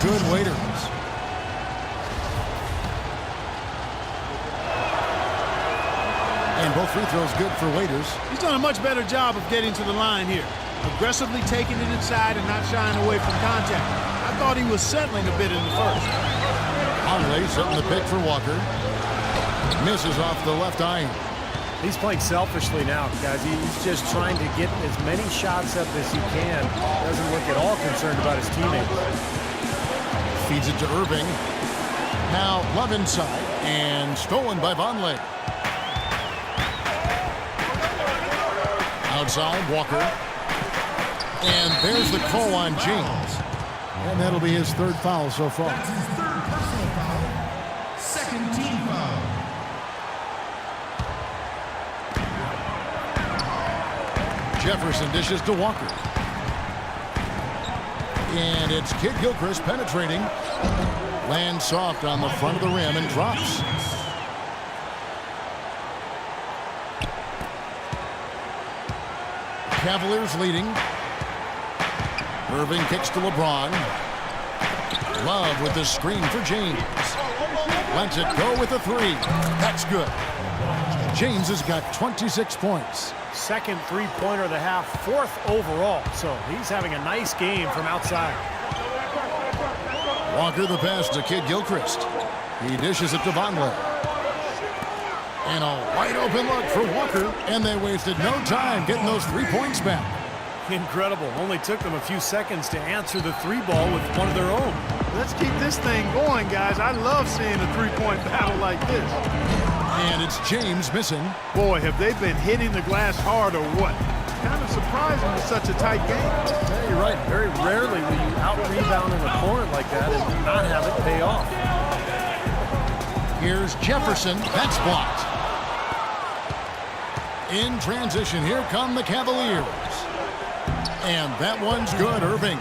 good, Waiters. And both free throws good for Waiters. He's done a much better job of getting to the line here. Aggressively taking it inside and not shying away from contact. I thought he was settling a bit in the first. Conley setting the pick for Walker. Misses off the left eye. He's playing selfishly now, guys. He's just trying to get as many shots up as he can. Doesn't look at all concerned about his teammates. Feeds it to Irving. Now Love inside and stolen by Vonleh. Outside, Walker. And there's the call on James. And that'll be his third foul so far. That's his third personal foul. Second team foul. Jefferson dishes to Walker. And it's Kid Gilchrist penetrating. Lands soft on the front of the rim and drops. Cavaliers leading. Irving kicks to LeBron. Love with the screen for James. Lets it go with the three. That's good. James has got 26 points. Second three-pointer of the half, fourth overall. So he's having a nice game from outside. Walker the pass to Kid Gilchrist. He dishes it to Vonleh. And a wide open look for Walker. And they wasted no time getting those 3 points back. Incredible. Only took them a few seconds to answer the three ball with one of their own. Let's keep this thing going, guys. I love seeing a three-point battle like this. And it's James missing. Boy, have they been hitting the glass hard or what? Kind of surprising with such a tight game. Yeah, you're right. Very rarely will you out-rebound an opponent like that and not have it pay off. Here's Jefferson. That's blocked. In transition, here come the Cavaliers. And that one's good, Irving.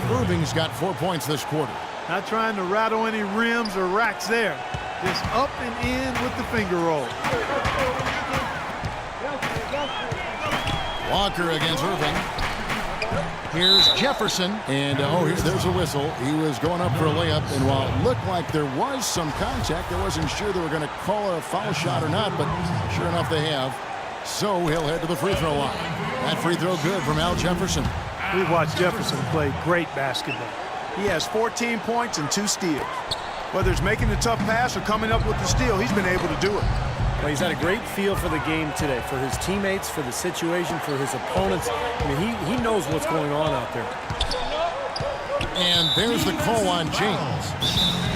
Irving's got 4 points this quarter. Not trying to rattle any rims or racks there. Just up and in with the finger roll. Walker against Irving. Here's Jefferson. And, there's a whistle. He was going up for a layup. And while it looked like there was some contact, I wasn't sure they were going to call a foul shot or not. But sure enough, they have. So he'll head to the free throw line. That free throw good from Al Jefferson. We've watched Jefferson play great basketball. He has 14 points and 2 steals. Whether it's making the tough pass or coming up with the steal, he's been able to do it. Well, he's had a great feel for the game today, for his teammates, for the situation, for his opponents. I mean, he knows what's going on out there. And there's the call on James.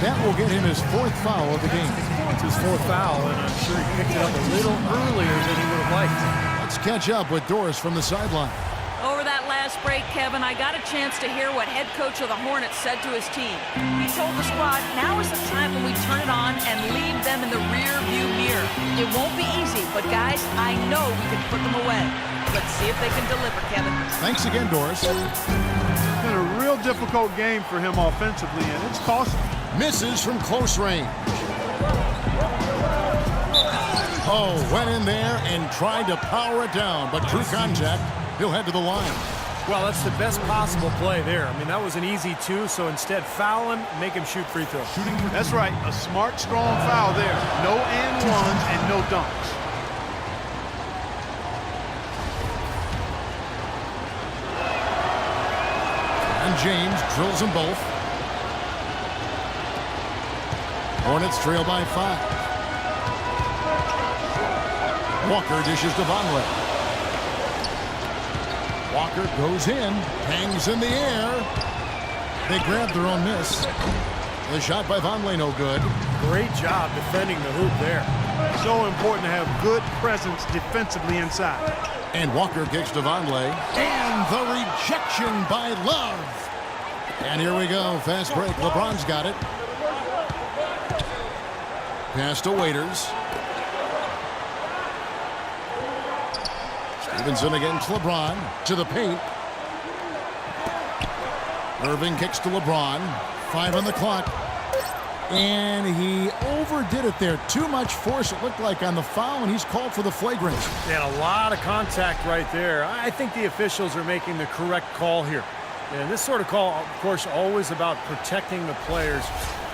That will get him his 4th foul of the game. It's his 4th foul, and I'm sure he picked it up a little earlier than he would have liked. Let's catch up with Doris from the sideline. Over that last break, Kevin, I got a chance to hear what head coach of the Hornets said to his team. He told the squad, now is the time when we turn it on and leave them in the rear view mirror. It won't be easy, but guys, I know we can put them away. Let's see if they can deliver, Kevin. Thanks again, Doris. It's been a real difficult game for him offensively, and it's costly. Misses from close range. Oh, went in there and tried to power it down, but true contact. He'll head to the line. Well, that's the best possible play there. I mean, that was an easy 2, so instead foul him, make him shoot free throws. That's right, a smart, strong foul there. No and ones and no dunks. And James drills them both. Hornets trail by 5. Walker dishes to Vonleh. Walker goes in, hangs in the air. They grab their own miss. The shot by Vonleh no good. Great job defending the hoop there. So important to have good presence defensively inside. And Walker kicks to Vonleh. And the rejection by Love. And here we go, fast break. LeBron's got it. Pass to Waiters. Stevenson against LeBron to the paint. Irving kicks to LeBron. 5 on the clock. And he overdid it there. Too much force, it looked like, on the foul, and he's called for the flagrant. And a lot of contact right there. I think the officials are making the correct call here. And this sort of call, of course, always about protecting the players.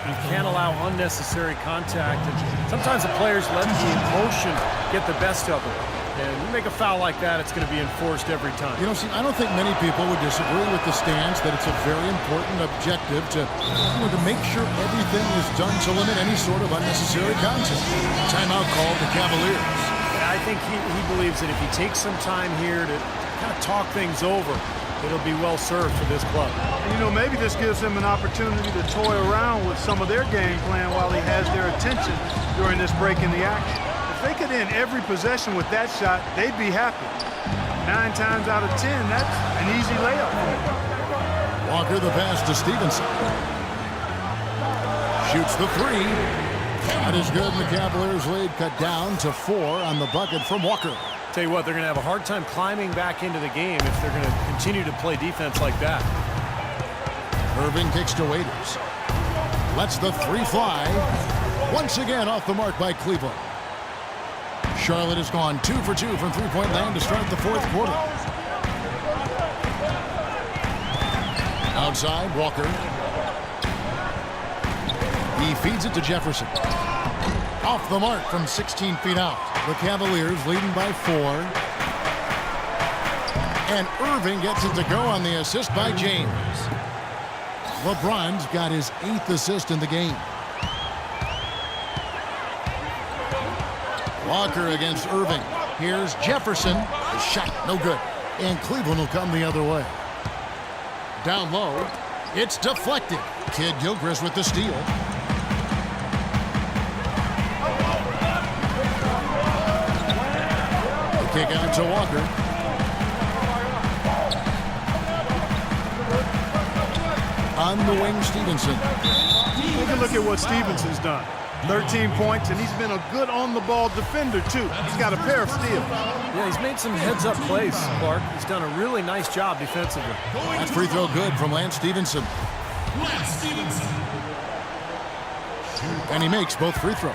You can't allow unnecessary contact. And sometimes the players let the emotion get the best of them. And you make a foul like that, it's going to be enforced every time. You know, see, I don't think many people would disagree with the stance that it's a very important objective to make sure everything is done to limit any sort of unnecessary contact. Timeout called the Cavaliers. I think he believes that if he takes some time here to kind of talk things over, it'll be well served for this club. And, maybe this gives him an opportunity to toy around with some of their game plan while he has their attention during this break in the action. If they could end every possession with that shot, they'd be happy. 9 times out of 10, that's an easy layup. Walker the pass to Stevenson. Shoots the 3. That is good, and the Cavaliers lead cut down to 4 on the bucket from Walker. Tell you what, they're going to have a hard time climbing back into the game if they're going to continue to play defense like that. Irving kicks to Waiters. Lets the 3 fly. Once again off the mark by Cleveland. Charlotte has gone 2 for 2 from three-point land to start the 4th quarter. Outside, Walker. He feeds it to Jefferson. Off the mark from 16 feet out. The Cavaliers leading by 4. And Irving gets it to go on the assist by James. LeBron's got his 8th assist in the game. Walker against Irving. Here's Jefferson. The shot, no good. And Cleveland will come the other way. Down low. It's deflected. Kid Gilchrist with the steal. The kick out to Walker. On the wing, Stevenson. Take a look at what Stevenson's done. 13 points, and he's been a good on-the-ball defender, too. He's got a pair of steals. Yeah, he's made some heads-up plays, Clark. He's done a really nice job defensively. That free throw good from Lance Stevenson. Lance Stevenson. And he makes both free throws.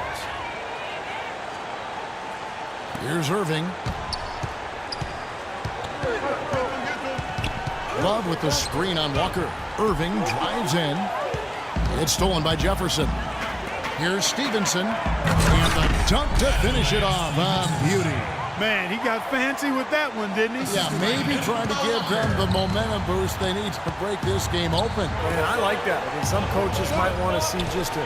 Here's Irving. Love with the screen on Walker. Irving drives in. It's stolen by Jefferson. Here's Stevenson. And the dunk to finish it off. Beauty. Man, he got fancy with that one, didn't he? Yeah, maybe trying to give them the momentum boost they need to break this game open. Man, I like that. I mean, some coaches might want to see just a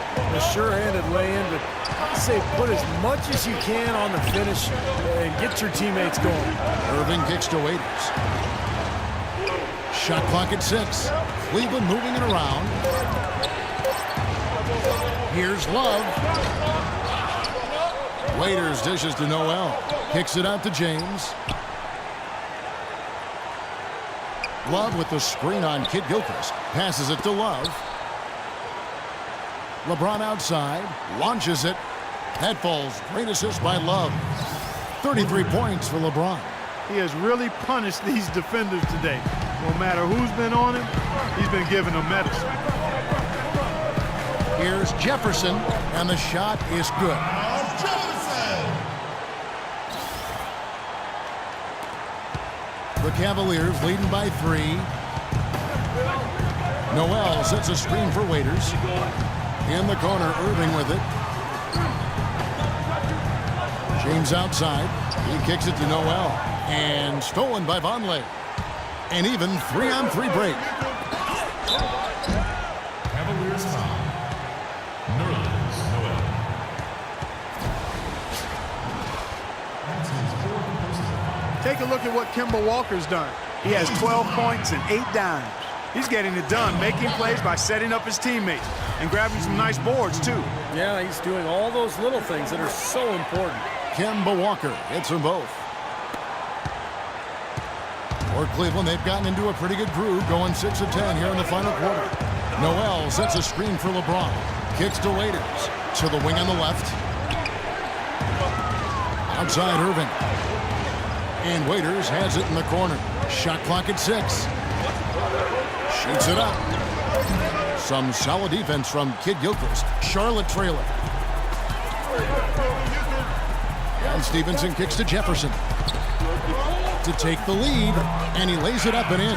sure-handed lay-in, but I say put as much as you can on the finish and get your teammates going. Irving kicks to Waiters. Shot clock at 6. Cleveland moving it around. Here's Love. Waiters dishes to Noel. Kicks it out to James. Love with the screen on Kid Gilchrist. Passes it to Love. LeBron outside. Launches it. That falls. Great assist by Love. 33 points for LeBron. He has really punished these defenders today. No matter who's been on him, he's been giving them medicine. Here's Jefferson, and the shot is good. The Cavaliers leading by 3. Noel sets a screen for Waiters. In the corner, Irving with it. James outside. He kicks it to Noel. And stolen by Vonleh. An even 3-on-3 break. Cavaliers foul. Take a look at what Kemba Walker's done. He has 12 points and 8 dimes. He's getting it done, making plays by setting up his teammates and grabbing some nice boards, too. Yeah, he's doing all those little things that are so important. Kemba Walker hits them both. For Cleveland, they've gotten into a pretty good groove, going 6 of 10 here in the final quarter. Noel sets a screen for LeBron. Kicks to Waiters. To the wing on the left. Outside Irving. And Waiters has it in the corner. Shot clock at 6. Shoots it up. Some solid defense from Kid Gilchrist. Charlotte trailing. And Stevenson kicks to Jefferson to take the lead, and he lays it up and in.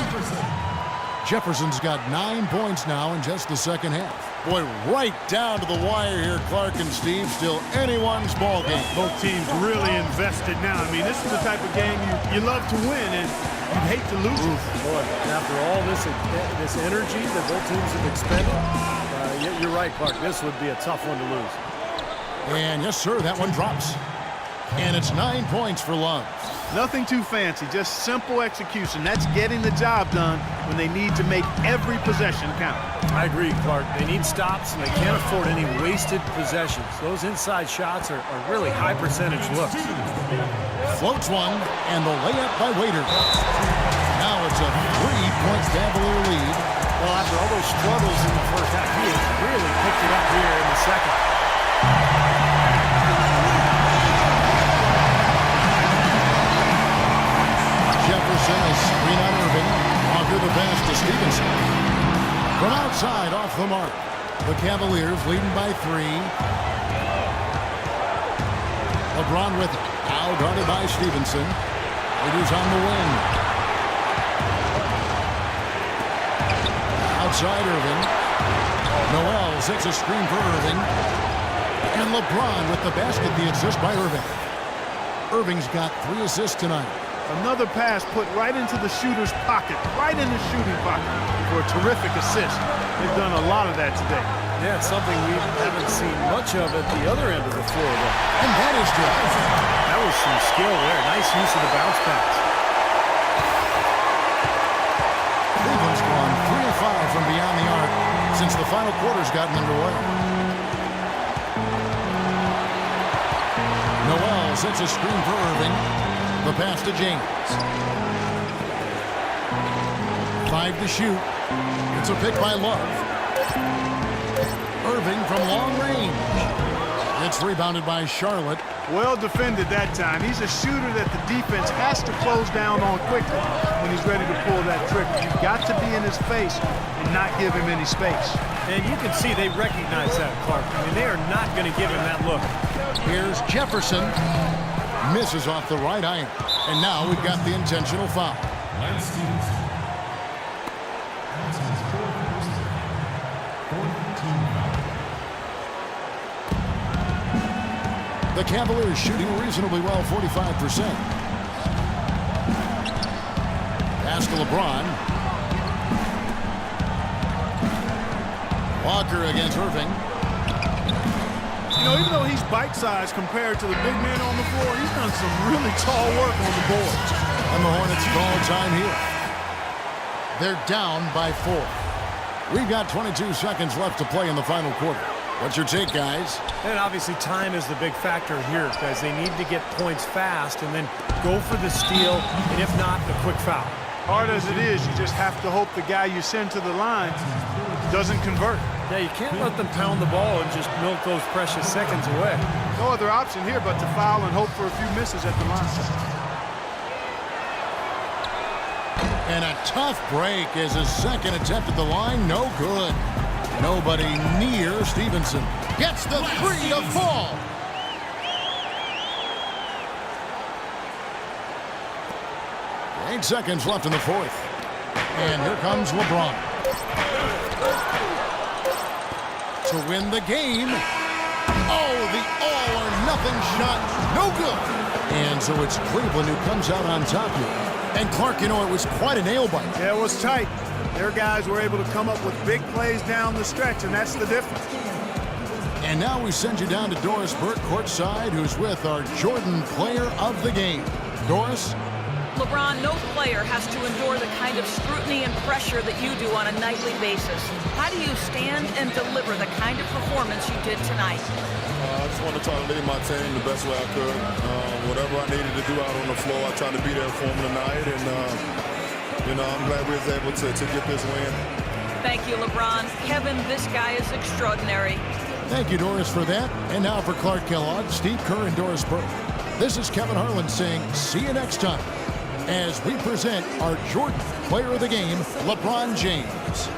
Jefferson's got 9 points now in just the second half. Boy, right down to the wire here, Clark and Steve. Still anyone's ball game. Both teams really invested now. I mean, this is the type of game you love to win, and you hate to lose it. Boy, after all this energy that both teams have expended, you're right, Clark. This would be a tough one to lose. And yes, sir, that one drops. And it's 9 points for Love. Nothing too fancy, just simple execution. That's getting the job done when they need to make every possession count. I agree, Clark. They need stops, and they can't afford any wasted possessions. Those inside shots are really high percentage looks. Floats one, and the layup by Waiter. Now it's a 3-point Cavalier lead. Well, after all those struggles in the first half, he has really picked it up here in the second. Jefferson is screen on Irving. Walker the pass to Stevenson. From outside, off the mark. The Cavaliers leading by 3. LeBron with it. Now guarded by Stevenson. Waiters on the wing. Outside Irving. Noel sets a screen for Irving. And LeBron with the basket, the assist by Irving. Irving's got 3 assists tonight. Another pass put right into the shooter's pocket, right in the shooting pocket for a terrific assist. They've done a lot of that today. Yeah, it's something we haven't seen much of at the other end of the floor, though. And that is good. That was some skill there. Nice use of the bounce pass. Cleveland's gone 3 of 5 from beyond the arc since the final quarter's gotten underway. Noel sets a screen for Irving. The pass to James. 5 to shoot. It's a pick by Love. Irving from long range. It's rebounded by Charlotte. Well defended that time. He's a shooter that the defense has to close down on quickly when he's ready to pull that trigger. You've got to be in his face and not give him any space. And you can see they recognize that, Clark. I mean, they are not going to give him that look. Here's Jefferson. Misses off the right iron. And now we've got the intentional foul. The Cavaliers shooting reasonably well, 45%. Pass to LeBron. Walker against Irving. You know, even though he's bite-sized compared to the big men on the floor, he's done some really tall work on the boards. And the Hornets call time here. They're down by 4. We've got 22 seconds left to play in the final quarter. What's your take, guys? And obviously time is the big factor here because they need to get points fast and then go for the steal, and if not, the quick foul. Hard as it is, you just have to hope the guy you send to the line doesn't convert. Yeah, you can't let them pound the ball and just milk those precious seconds away. No other option here but to foul and hope for a few misses at the line. And a tough break as his second attempt at the line, no good. Nobody near Stevenson. Gets the 3 to fall. Eight seconds left in the fourth. And here comes LeBron. To win the game. Oh, the all-or-nothing shot. No good. And so it's Cleveland who comes out on top here. And Clark, you know, it was quite a nail bite. Yeah, it was tight. Their guys were able to come up with big plays down the stretch, and that's the difference. And now we send you down to Doris Burke courtside, who's with our Jordan player of the game. Doris? LeBron, no player has to endure the kind of scrutiny and pressure that you do on a nightly basis. How do you stand and deliver the kind of performance you did tonight? I just want to try to lead my team the best way I could. Whatever I needed to do out on the floor, I tried to be there for them tonight. And, you know, I'm glad we was able to get this win. Thank you, LeBron. Kevin, this guy is extraordinary. Thank you, Doris, for that. And now for Clark Kellogg, Steve Kerr, and Doris Burke. This is Kevin Harlan saying see you next time as we present our Jordan player of the game, LeBron James.